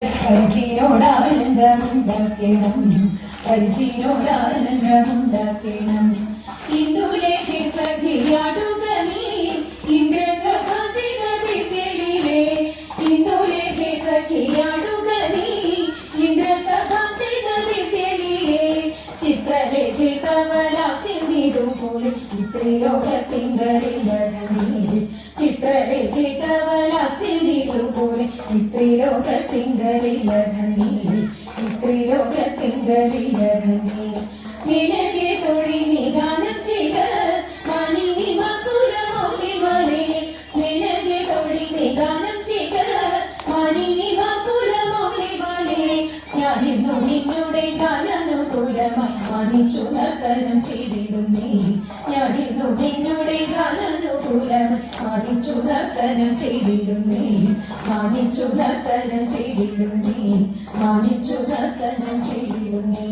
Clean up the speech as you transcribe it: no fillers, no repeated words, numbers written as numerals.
പരിചിനോടാനന്ദമുണ്ടാക്കണം പരിചിനോടാനന്ദമുണ്ടാക്കണം ഇന്ദുലേഖ സഖിയാടുക നീ ഇന്ദ്രസഭാചിതരിലെ ഇന്ദുലേഖ സഖിയാടുക നീ ഇന്ദ്രസഭാചിതരിലെ ചിത്രരചിതവലാസിമിതുപോലെ ഇത്രലോകത്തിങ്കലിലതനീ ചിത്രരചിതവലാസിമിതുപോലെ ഇത്രലോകത്തിങ്കലിലതനീ ഇത്രലോകത്തിങ്കലിലതനീ നിനಗೆ തൊടി നിഗാനം ചെയ്ത മാനിനി മകുലമൗലിമനെ നിനಗೆ തൊടി നിഗാനം ചെയ്ത മാനിനി മകുലമൗലിമനെ ഞാനിന്നു നിന്നുടെ ഗാനാനുകൂലമായി മാനിച്ചു നർത്തനം ചെയ്തിടുന്നേ ഞാനിന്നു നിന്നുടെ ഗാനാനുകൂലമായി മാനിച്ചു നർത്തനം ചെയ്തിടുന്നേ മാനിച്ചു നർത്തനം ചെയ്തിടുന്നേ മാനിച്ചു നർത്തനം ചെയ്തിടുന്നേ